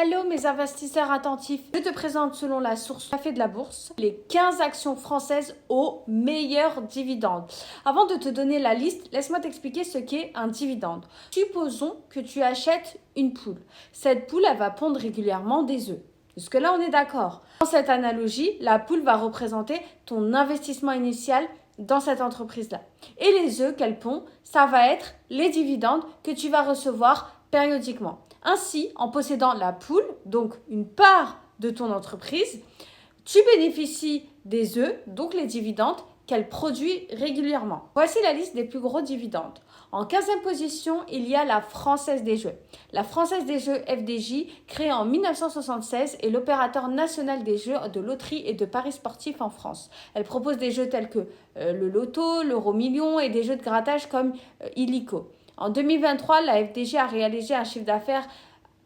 Allô mes investisseurs attentifs, je te présente selon la source Café de la Bourse les 15 actions françaises aux meilleurs dividendes. Avant de te donner la liste, laisse-moi t'expliquer ce qu'est un dividende. Supposons que tu achètes une poule. Cette poule, elle va pondre régulièrement des œufs. Jusque-là, on est d'accord. Dans cette analogie, la poule va représenter ton investissement initial dans cette entreprise-là. Et les œufs qu'elle pond, ça va être les dividendes que tu vas recevoir périodiquement. Ainsi, en possédant la poule, donc une part de ton entreprise, tu bénéficies des œufs, donc les dividendes, qu'elle produit régulièrement. Voici la liste des plus gros dividendes. En 15e position, il y a la Française des Jeux. La Française des Jeux FDJ, créée en 1976, est l'opérateur national des jeux de loterie et de paris sportifs en France. Elle propose des jeux tels que le loto, l'euro-million et des jeux de grattage comme illico. En 2023, la FDJ a réalisé un chiffre d'affaires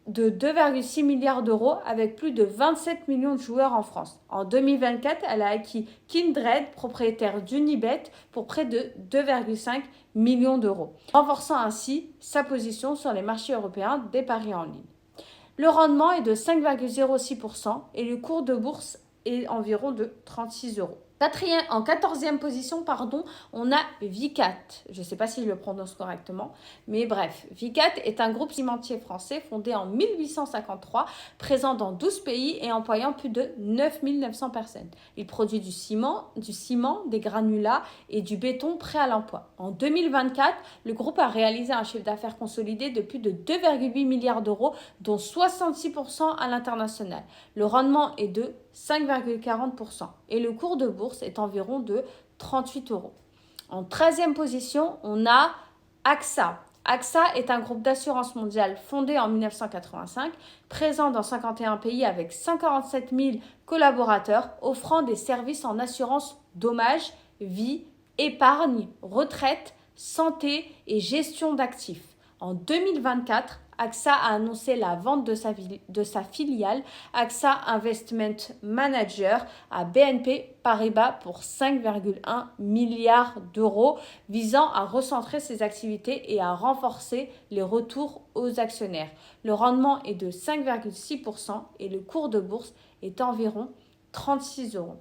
de 2,6 milliards d'euros avec plus de 27 millions de joueurs en France. En 2024, elle a acquis Kindred, propriétaire d'Unibet, pour près de 2,5 millions d'euros, renforçant ainsi sa position sur les marchés européens des paris en ligne. Le rendement est de 5,06% et le cours de bourse est environ de 36 euros. En 14e position, on a Vicat. Je ne sais pas si je le prononce correctement, mais bref. Vicat est un groupe cimentier français fondé en 1853, présent dans 12 pays et employant plus de 9 900 personnes. Il produit du ciment, des granulats et du béton prêt à l'emploi. En 2024, le groupe a réalisé un chiffre d'affaires consolidé de plus de 2,8 milliards d'euros, dont 66% à l'international. Le rendement est de 5,40% et le cours de bourse est environ de 38 euros. En 13e position, on a AXA. AXA est un groupe d'assurance mondiale fondé en 1985, présent dans 51 pays avec 147 000 collaborateurs, offrant des services en assurance dommages, vie, épargne, retraite, santé et gestion d'actifs. En 2024, AXA a annoncé la vente de sa filiale AXA Investment Manager à BNP Paribas pour 5,1 milliards d'euros, visant à recentrer ses activités et à renforcer les retours aux actionnaires. Le rendement est de 5,6% et le cours de bourse est environ 36 euros.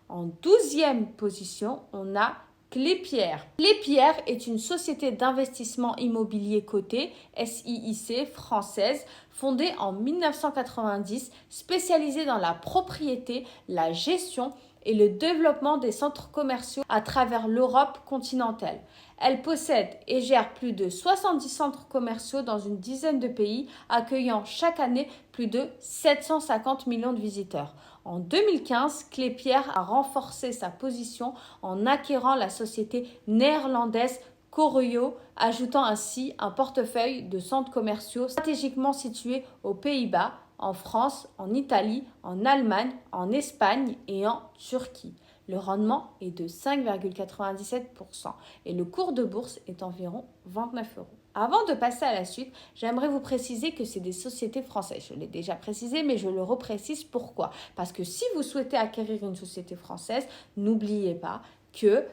En 12e position, on a Clépierre. Clépierre est une société d'investissement immobilier cotée, SIIC, française, fondée en 1990, spécialisée dans la propriété, la gestion et le développement des centres commerciaux à travers l'Europe continentale. Elle possède et gère plus de 70 centres commerciaux dans une dizaine de pays, accueillant chaque année plus de 750 millions de visiteurs. En 2015, Clépierre a renforcé sa position en acquérant la société néerlandaise Corio, ajoutant ainsi un portefeuille de centres commerciaux stratégiquement situés aux Pays-Bas, en France, en Italie, en Allemagne, en Espagne et en Turquie. Le rendement est de 5,97% et le cours de bourse est environ 29 euros. Avant de passer à la suite, j'aimerais vous préciser que c'est des sociétés françaises. Je l'ai déjà précisé, mais je le reprécise. Pourquoi ? Parce que si vous souhaitez acquérir une société française, n'oubliez pas que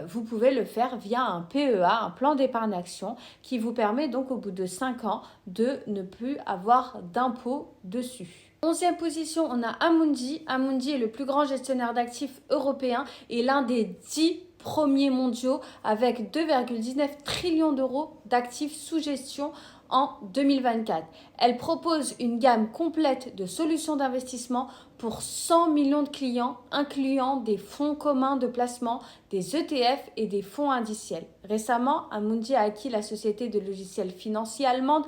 vous pouvez le faire via un PEA, un plan d'épargne action, qui vous permet donc au bout de 5 ans de ne plus avoir d'impôt dessus. 11e position, on a Amundi. Amundi est le plus grand gestionnaire d'actifs européen et l'un des 10 premiers mondiaux avec 2,19 trillions d'euros d'actifs sous gestion en 2024. Elle propose une gamme complète de solutions d'investissement pour 100 millions de clients, incluant des fonds communs de placement, des ETF et des fonds indiciels. Récemment, Amundi a acquis la société de logiciels financiers allemande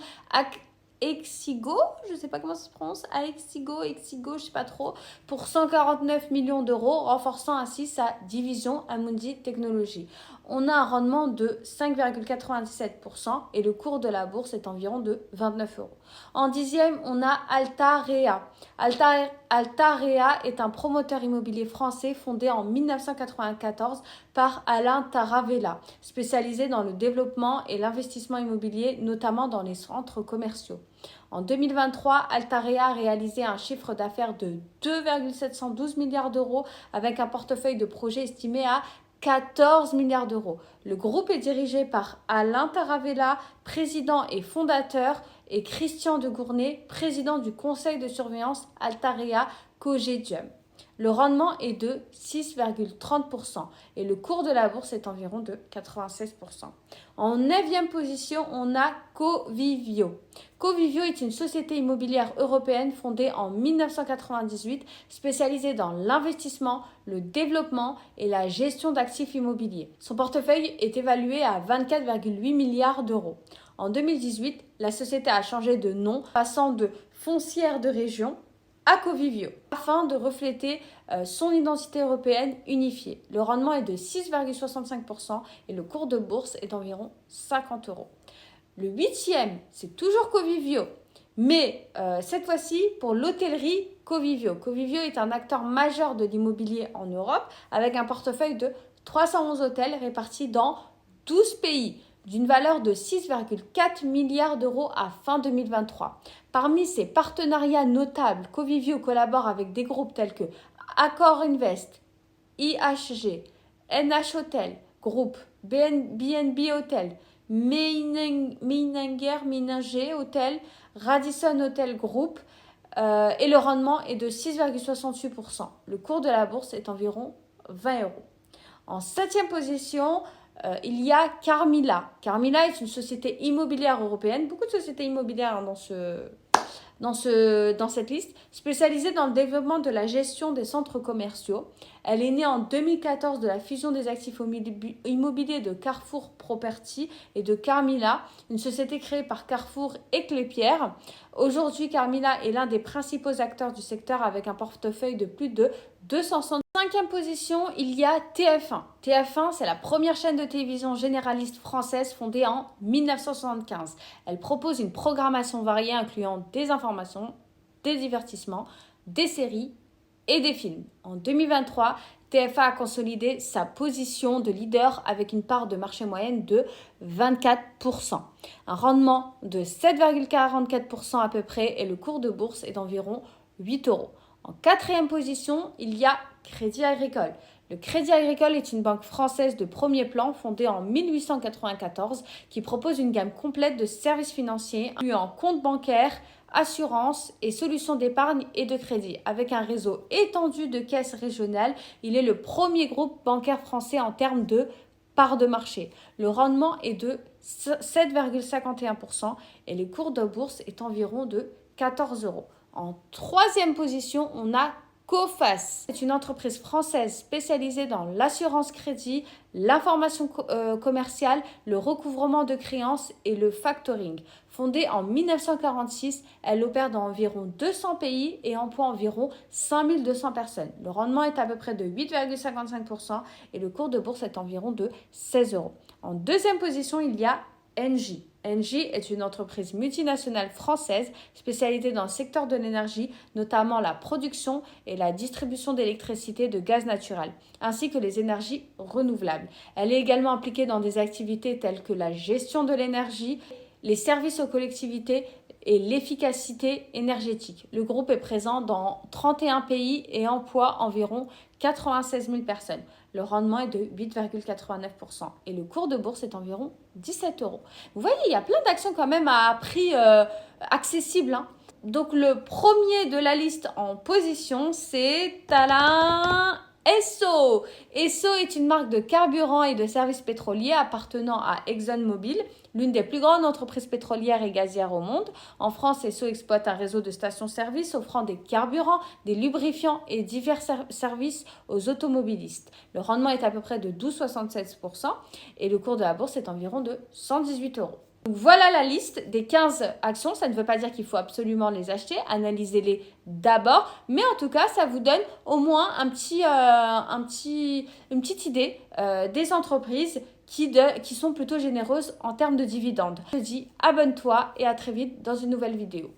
Exigo, je ne sais pas comment ça se prononce, Exigo, je sais pas trop, pour 149 millions d'euros, renforçant ainsi sa division Amundi Technologies. On a un rendement de 5,97% et le cours de la bourse est environ de 29 euros. En 10e, on a Altarea. Altarea est un promoteur immobilier français fondé en 1994 par Alain Taravella, spécialisé dans le développement et l'investissement immobilier, notamment dans les centres commerciaux. En 2023, Altarea a réalisé un chiffre d'affaires de 2,712 milliards d'euros avec un portefeuille de projets estimé à 14 milliards d'euros. Le groupe est dirigé par Alain Taravella, président et fondateur, et Christian de Gournay, président du conseil de surveillance Altarea Cogedium. Le rendement est de 6,30% et le cours de la bourse est environ de 96%. En 9e position, on a Covivio. Covivio est une société immobilière européenne fondée en 1998, spécialisée dans l'investissement, le développement et la gestion d'actifs immobiliers. Son portefeuille est évalué à 24,8 milliards d'euros. En 2018, la société a changé de nom, passant de Foncière de Région à Covivio, afin de refléter son identité européenne unifiée. Le rendement est de 6,65% et le cours de bourse est d'environ 50 euros. Le 8e, c'est toujours Covivio, mais cette fois-ci pour l'hôtellerie Covivio. Covivio est un acteur majeur de l'immobilier en Europe avec un portefeuille de 311 hôtels répartis dans 12 pays, d'une valeur de 6,4 milliards d'euros à fin 2023. Parmi ses partenariats notables, Covivio collabore avec des groupes tels que Accor Invest, IHG, NH Hotel, Group, BNB Hotel, Meininger Hotel, Radisson Hotel Group et le rendement est de 6,68%. Le cours de la bourse est environ 20 euros. En 7e position, il y a Carmila. Carmila est une société immobilière européenne, beaucoup de sociétés immobilières dans cette liste, spécialisée dans le développement de la gestion des centres commerciaux. Elle est née en 2014 de la fusion des actifs immobiliers de Carrefour Property et de Carmila, une société créée par Carrefour et Klépierre. Aujourd'hui, Carmila est l'un des principaux acteurs du secteur avec un portefeuille de plus de 265. 5e position, il y a TF1. TF1, c'est la première chaîne de télévision généraliste française fondée en 1975. Elle propose une programmation variée incluant des informations, des divertissements, des séries et des films. En 2023, TF1 a consolidé sa position de leader avec une part de marché moyenne de 24%. Un rendement de 7,44% à peu près et le cours de bourse est d'environ 8 euros. En 4e position, il y a Crédit Agricole. Le Crédit Agricole est une banque française de premier plan fondée en 1894 qui propose une gamme complète de services financiers incluant comptes bancaires, assurances et solutions d'épargne et de crédit. Avec un réseau étendu de caisses régionales, il est le premier groupe bancaire français en termes de part de marché. Le rendement est de 7,51% et le cours de bourse est environ de 14 euros. En 3e position, on a Coface. C'est une entreprise française spécialisée dans l'assurance crédit, l'information commerciale, le recouvrement de créances et le factoring. Fondée en 1946, elle opère dans environ 200 pays et emploie environ 5200 personnes. Le rendement est à peu près de 8,55% et le cours de bourse est environ de 16 euros. En 2e position, il y a Engie. Engie est une entreprise multinationale française spécialisée dans le secteur de l'énergie, notamment la production et la distribution d'électricité et de gaz naturel, ainsi que les énergies renouvelables. Elle est également impliquée dans des activités telles que la gestion de l'énergie, les services aux collectivités et l'efficacité énergétique. Le groupe est présent dans 31 pays et emploie environ 96 000 personnes. Le rendement est de 8,89% et le cours de bourse est environ 17 euros. Vous voyez, il y a plein d'actions quand même à prix accessible, hein. Donc le premier de la liste en position, c'est Talin Esso. Esso est une marque de carburant et de services pétroliers appartenant à ExxonMobil, l'une des plus grandes entreprises pétrolières et gazières au monde. En France, Esso exploite un réseau de stations-service offrant des carburants, des lubrifiants et divers services aux automobilistes. Le rendement est à peu près de 12,76% et le cours de la bourse est environ de 118 euros. Donc voilà la liste des 15 actions. Ça ne veut pas dire qu'il faut absolument les acheter. Analysez-les d'abord. Mais en tout cas, ça vous donne au moins une petite idée des entreprises qui sont plutôt généreuses en termes de dividendes. Je te dis abonne-toi et à très vite dans une nouvelle vidéo.